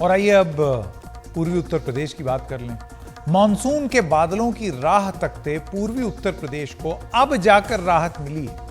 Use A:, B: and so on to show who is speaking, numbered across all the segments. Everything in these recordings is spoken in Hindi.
A: और आइए अब पूर्वी उत्तर प्रदेश की बात कर लें। मानसून के बादलों की राह तकते पूर्वी उत्तर प्रदेश को अब जाकर राहत मिली है।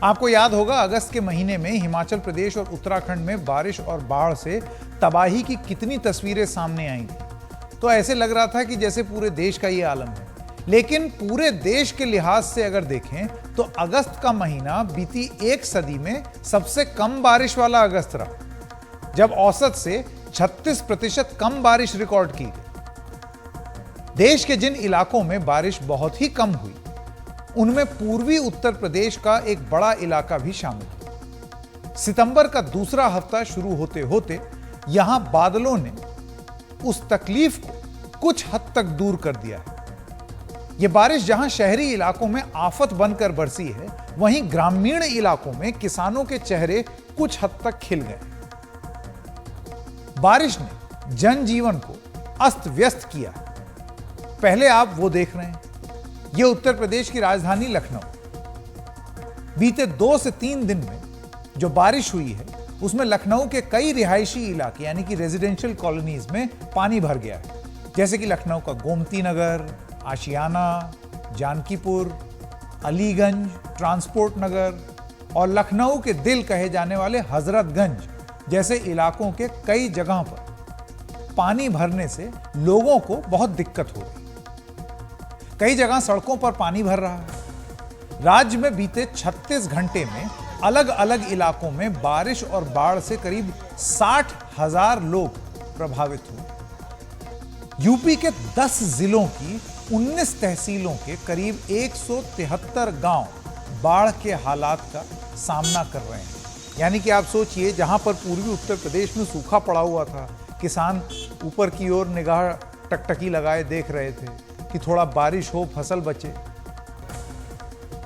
A: आपको याद होगा अगस्त के महीने में हिमाचल प्रदेश और उत्तराखंड में बारिश और बाढ़ से तबाही की कितनी तस्वीरें सामने आई थी। तो ऐसे लग रहा था कि जैसे पूरे देश का ये आलम है। लेकिन पूरे देश के लिहाज से अगर देखें तो अगस्त का महीना बीती एक सदी में सबसे कम बारिश वाला अगस्त रहा, जब औसत से 36% कम बारिश रिकॉर्ड की गई। देश के जिन इलाकों में बारिश बहुत ही कम हुई उनमें पूर्वी उत्तर प्रदेश का एक बड़ा इलाका भी शामिल है। सितंबर का दूसरा हफ्ता शुरू होते होते यहां बादलों ने उस तकलीफ को कुछ हद तक दूर कर दिया है। यह बारिश जहां शहरी इलाकों में आफत बनकर बरसी है, वहीं ग्रामीण इलाकों में किसानों के चेहरे कुछ हद तक खिल गए। बारिश ने जनजीवन को अस्त व्यस्त किया। पहले आप वो देख रहे हैं, यह उत्तर प्रदेश की राजधानी लखनऊ। बीते 2 से 3 दिन में जो बारिश हुई है उसमें लखनऊ के कई रिहायशी इलाके यानी कि रेजिडेंशियल कॉलोनीज में पानी भर गया है, जैसे कि लखनऊ का गोमती नगर, आशियाना, जानकीपुर, अलीगंज, ट्रांसपोर्ट नगर और लखनऊ के दिल कहे जाने वाले हजरतगंज जैसे इलाकों के कई जगहों पर पानी भरने से लोगों को बहुत दिक्कत हो रही। कई जगह सड़कों पर पानी भर रहा है। राज्य में बीते 36 घंटे में अलग अलग इलाकों में बारिश और बाढ़ से करीब 60,000 लोग प्रभावित हुए। यूपी के 10 जिलों की 19 तहसीलों के करीब 173 गांव बाढ़ के हालात का सामना कर रहे हैं। यानी कि आप सोचिए, जहां पर पूर्वी उत्तर प्रदेश में सूखा पड़ा हुआ था, किसान ऊपर की ओर निगाह टकटकी लगाए देख रहे थे कि थोड़ा बारिश हो, फसल बचे।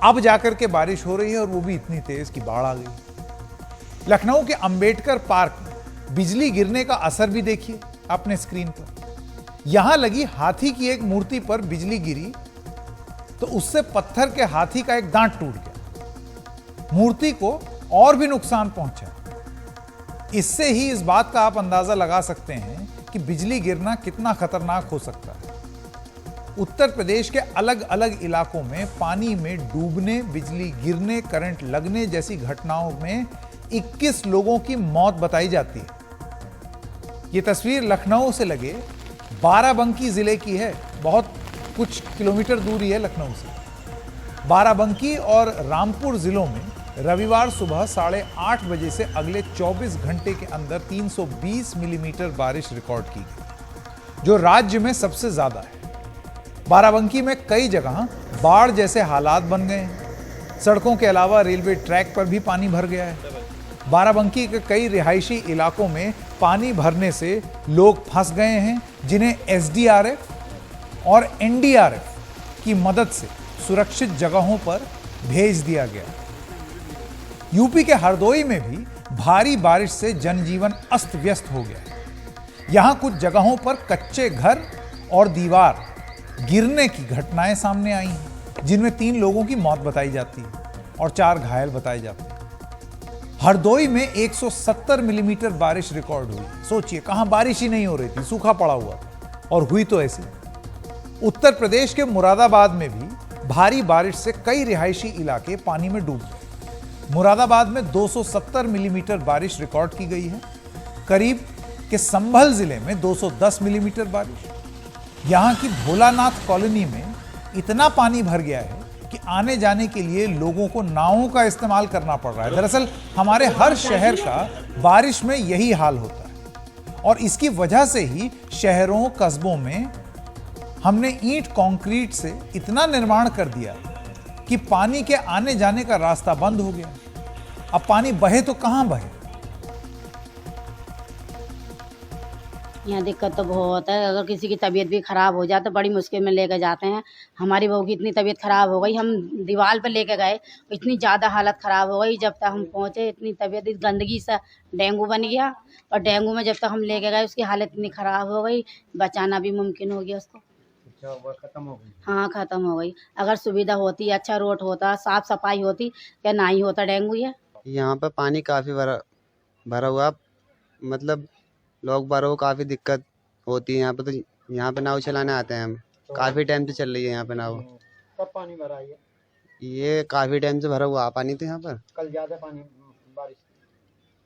A: अब जाकर के बारिश हो रही है और वो भी इतनी तेज कि बाढ़ आ गई। लखनऊ के अंबेडकर पार्क में बिजली गिरने का असर भी देखिए अपने स्क्रीन पर। यहां लगी हाथी की एक मूर्ति पर बिजली गिरी तो उससे पत्थर के हाथी का एक दांत टूट गया। मूर्ति को और भी नुकसान पहुंचा। इससे ही इस बात का आप अंदाजा लगा सकते हैं कि बिजली गिरना कितना खतरनाक हो सकता है। उत्तर प्रदेश के अलग अलग इलाकों में पानी में डूबने, बिजली गिरने, करंट लगने जैसी घटनाओं में 21 लोगों की मौत बताई जाती है। यह तस्वीर लखनऊ से लगे बाराबंकी जिले की है। बहुत कुछ किलोमीटर दूरी है लखनऊ से। बाराबंकी और रामपुर जिलों में रविवार सुबह 8:30 बजे से अगले 24 घंटे के अंदर 320 मिलीमीटर बारिश रिकॉर्ड की गई, जो राज्य में सबसे ज्यादा है। बाराबंकी में कई जगह बाढ़ जैसे हालात बन गए हैं। सड़कों के अलावा रेलवे ट्रैक पर भी पानी भर गया है। बाराबंकी के कई रिहायशी इलाकों में पानी भरने से लोग फंस गए हैं, जिन्हें एसडीआरएफ और एनडीआरएफ की मदद से सुरक्षित जगहों पर भेज दिया गया। यूपी के हरदोई में भी भारी बारिश से जनजीवन अस्त व्यस्त हो गया। यहां कुछ जगहों पर कच्चे घर और दीवार गिरने की घटनाएं सामने आई हैं, जिनमें 3 लोगों की मौत बताई जाती है और 4 घायल बताए जाते हैं। हरदोई में 170 मिलीमीटर बारिश रिकॉर्ड हुई। सोचिए, कहां बारिश ही नहीं हो रही थी, सूखा पड़ा हुआ था, और हुई तो ऐसी। उत्तर प्रदेश के मुरादाबाद में भी भारी बारिश से कई रिहायशी इलाके पानी में डूब गए। मुरादाबाद में 270 मिलीमीटर बारिश रिकॉर्ड की गई है। करीब के संभल जिले में 210 मिलीमीटर बारिश। यहां की भोलानाथ कॉलोनी में इतना पानी भर गया है कि आने जाने के लिए लोगों को नावों का इस्तेमाल करना पड़ रहा है। दरअसल हमारे हर शहर का बारिश में यही हाल होता है और इसकी वजह से ही शहरों, कस्बों में हमने ईंट कंक्रीट से इतना निर्माण कर दिया कि पानी के आने जाने का रास्ता बंद हो गया। अब पानी बहे तो कहां बहे।
B: यहाँ दिक्कत तो बहुत है। अगर किसी की तबीयत भी खराब हो जाए तो बड़ी मुश्किल में लेकर जाते हैं। हमारी बहू की इतनी तबीयत खराब हो गई, हम दीवार पर लेकर गए, इतनी ज़्यादा हालत ख़राब हो गई। जब तक हम पहुँचे इतनी तबीयत, इस गंदगी से डेंगू बन गया और डेंगू में जब तक हम लेके गए उसकी हालत इतनी ख़राब हो गई, बचाना भी मुमकिन हो गया उसको।
C: खत्म हो गई।
B: हाँ, ख़त्म हो गई। अगर सुविधा होती, अच्छा रोड होता, साफ़ सफाई होती, क्या ना ही होता डेंगू। ये
C: यहाँ पर पानी काफ़ी भरा हुआ, मतलब
D: लोग बारों को काफ़ी दिक्कत होती है यहाँ पे। तो यहाँ पे नाव चलाने आते हैं हम। काफ़ी टाइम से चल रही है यहाँ पे नाव।
C: कब पानी भरा है?
D: ये काफ़ी टाइम से भरा हुआ पानी तो यहाँ पर।
C: कल ज्यादा पानी बारिश?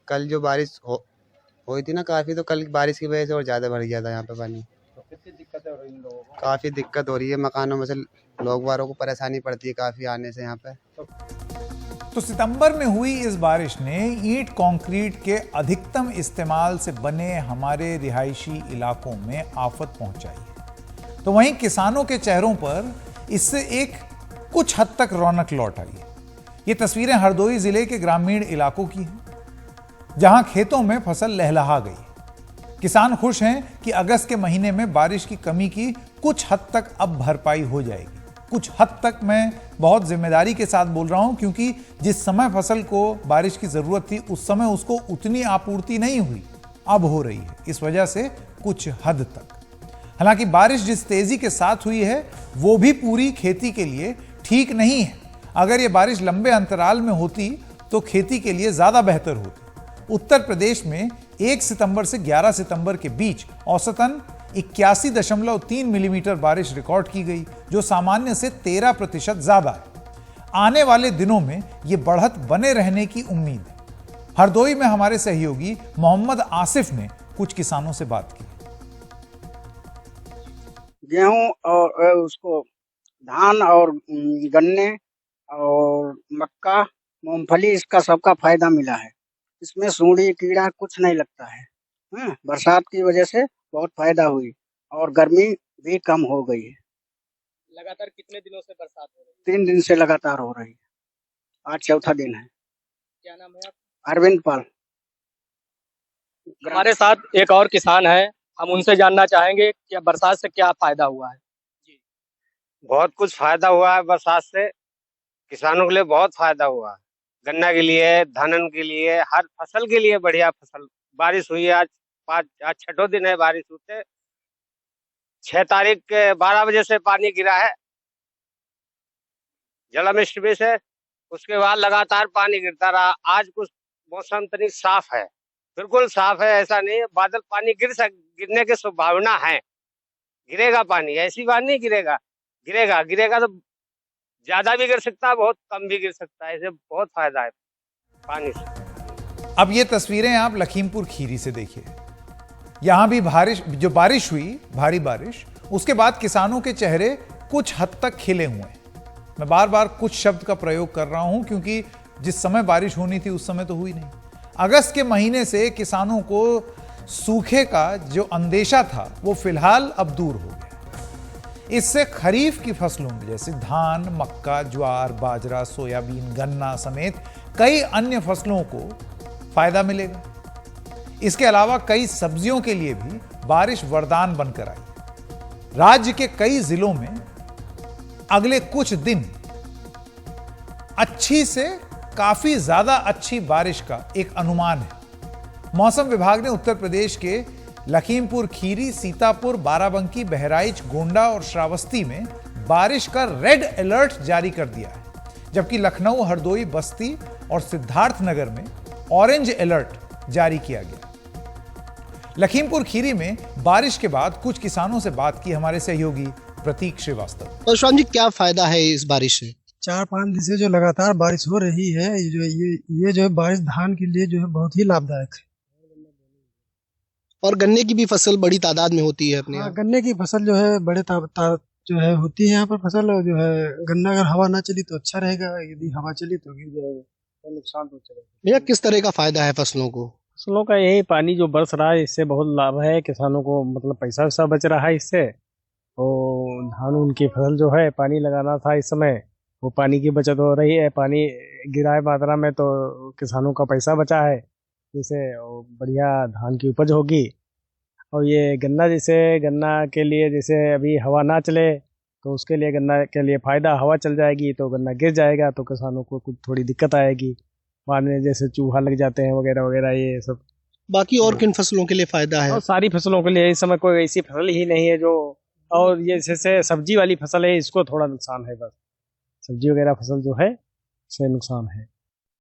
D: कल जो बारिश हुई थी ना काफ़ी, तो कल बारिश की वजह से और ज़्यादा भर गया था यहाँ पे पानी।
C: तो कितनी दिक्कत हो रही है लोगों को?
D: काफ़ी दिक्कत हो रही है, मकानों में से लोग बारों को परेशानी पड़ती है काफ़ी आने से यहाँ पे।
A: तो सितंबर में हुई इस बारिश ने ईंट कंक्रीट के अधिकतम इस्तेमाल से बने हमारे रिहायशी इलाकों में आफत पहुंचाई है। तो वहीं किसानों के चेहरों पर इससे एक कुछ हद तक रौनक लौट आई है। ये तस्वीरें हरदोई जिले के ग्रामीण इलाकों की हैं, जहां खेतों में फसल लहलहा गई। किसान खुश हैं कि अगस्त के महीने में बारिश की कमी की कुछ हद तक अब भरपाई हो जाएगी। कुछ हद तक मैं बहुत जिम्मेदारी के साथ बोल रहा हूं, क्योंकि जिस समय फसल को बारिश की जरूरत थी उस समय उसको उतनी आपूर्ति नहीं हुई, अब हो रही है। इस वजह से कुछ हद तक, हालांकि बारिश जिस तेजी के साथ हुई है वो भी पूरी खेती के लिए ठीक नहीं है। अगर ये बारिश लंबे अंतराल में होती तो खेती के लिए ज्यादा बेहतर होती। उत्तर प्रदेश में 1 सितंबर से 11 सितंबर के बीच औसतन 81.3 मिलीमीटर बारिश रिकॉर्ड की गई, जो सामान्य से 13% ज्यादा है। आने वाले दिनों में ये बढ़त बने रहने की उम्मीद है। हरदोई में हमारे सहयोगी मोहम्मद आसिफ ने कुछ किसानों से बात की।
E: गेहूं और उसको धान और गन्ने और मक्का, मूंगफली, इसका सबका फायदा मिला है। इसमें सूंडी कीड़ा कुछ नहीं लगता है। बरसात की वजह से बहुत फायदा हुई और गर्मी भी कम हो गई है।
F: लगातार कितने दिनों से बरसात हो रही है?
E: 3 दिन से लगातार हो रही है। आज चौथा दिन है।
F: क्या नाम है आप?
E: अरविंद पाल।
F: हमारे साथ एक और किसान है, हम उनसे जानना चाहेंगे कि बरसात से क्या फायदा हुआ है।
G: बहुत कुछ फायदा हुआ है बरसात से। किसानों के लिए बहुत फायदा हुआ है। गन्ना के लिए, धान के लिए, हर फसल के लिए बढ़िया फसल बारिश हुई है। आज 6ठो दिन है बारिश होते। 6 तारीख के 12 बजे से पानी गिरा है जलमष्टमी से। उसके बाद लगातार पानी गिरता रहा। आज कुछ मौसम तनिक साफ है, बिल्कुल साफ है, ऐसा नहीं है बादल पानी गिरने की संभावना है। गिरेगा पानी, ऐसी बात नहीं गिरेगा, गिरेगा तो ज्यादा भी गिर सकता है, बहुत कम भी गिर सकता है। ऐसे बहुत फायदा है पानी से।
A: अब ये तस्वीरें आप लखीमपुर खीरी से देखिए। यहां भी बारिश हुई, भारी बारिश, उसके बाद किसानों के चेहरे कुछ हद तक खिले हुए हैं। मैं बार बार कुछ शब्द का प्रयोग कर रहा हूं, क्योंकि जिस समय बारिश होनी थी उस समय तो हुई नहीं। अगस्त के महीने से किसानों को सूखे का जो अंदेशा था वो फिलहाल अब दूर हो गया। इससे खरीफ की फसलों में जैसे धान, मक्का, ज्वार, बाजरा, सोयाबीन, गन्ना समेत कई अन्य फसलों को फायदा मिलेगा। इसके अलावा कई सब्जियों के लिए भी बारिश वरदान बनकर आई। राज्य के कई जिलों में अगले कुछ दिन अच्छी से काफी ज्यादा अच्छी बारिश का एक अनुमान है। मौसम विभाग ने उत्तर प्रदेश के लखीमपुर खीरी, सीतापुर, बाराबंकी, बहराइच, गोंडा और श्रावस्ती में बारिश का रेड अलर्ट जारी कर दिया है, जबकि लखनऊ, हरदोई, बस्ती और सिद्धार्थनगर में ऑरेंज अलर्ट जारी किया गया। लखीमपुर खीरी में बारिश के बाद कुछ किसानों से बात की हमारे सहयोगी प्रतीक श्रीवास्तव।
H: परशुराम जी, क्या फायदा है इस बारिश से?
I: 4-5 दिन से जो लगातार बारिश हो रही है, ये जो है बारिश धान के लिए जो है बहुत ही लाभदायक है।
H: और गन्ने की भी फसल बड़ी तादाद में होती है अपने यहाँ।
I: गन्ने की फसल जो है बड़े जो है होती है यहाँ पर फसल जो है। गन्ना अगर हवा ना चली तो अच्छा रहेगा, यदि हवा चली तो गिर जाएगा, तो नुकसान तो चलेगा।
H: भैया, किस तरह का फायदा है फसलों को?
F: फसलों का यही पानी जो बरस रहा है इससे बहुत लाभ है किसानों को, मतलब पैसा वैसा बच रहा है इससे। और धान उनकी फसल जो है पानी लगाना था इस समय, वो पानी की बचत हो रही है। पानी गिरा है मात्रा में तो किसानों का पैसा बचा है, जिससे बढ़िया धान की उपज होगी। और ये गन्ना के लिए जैसे अभी हवा ना चले तो उसके लिए गन्ना के लिए फ़ायदा, हवा चल जाएगी तो गन्ना गिर जाएगा तो किसानों को कुछ थोड़ी दिक्कत आएगी बाद में, जैसे चूहा लग जाते हैं वगैरह वगैरह ये सब।
H: बाकी और किन फसलों के लिए फ़ायदा है?
F: और सारी फसलों के लिए इस समय कोई ऐसी फसल ही नहीं है जो, और ये जैसे सब्जी वाली फसल है इसको थोड़ा नुकसान है, बस सब्जी वगैरह फसल जो है इससे नुकसान है।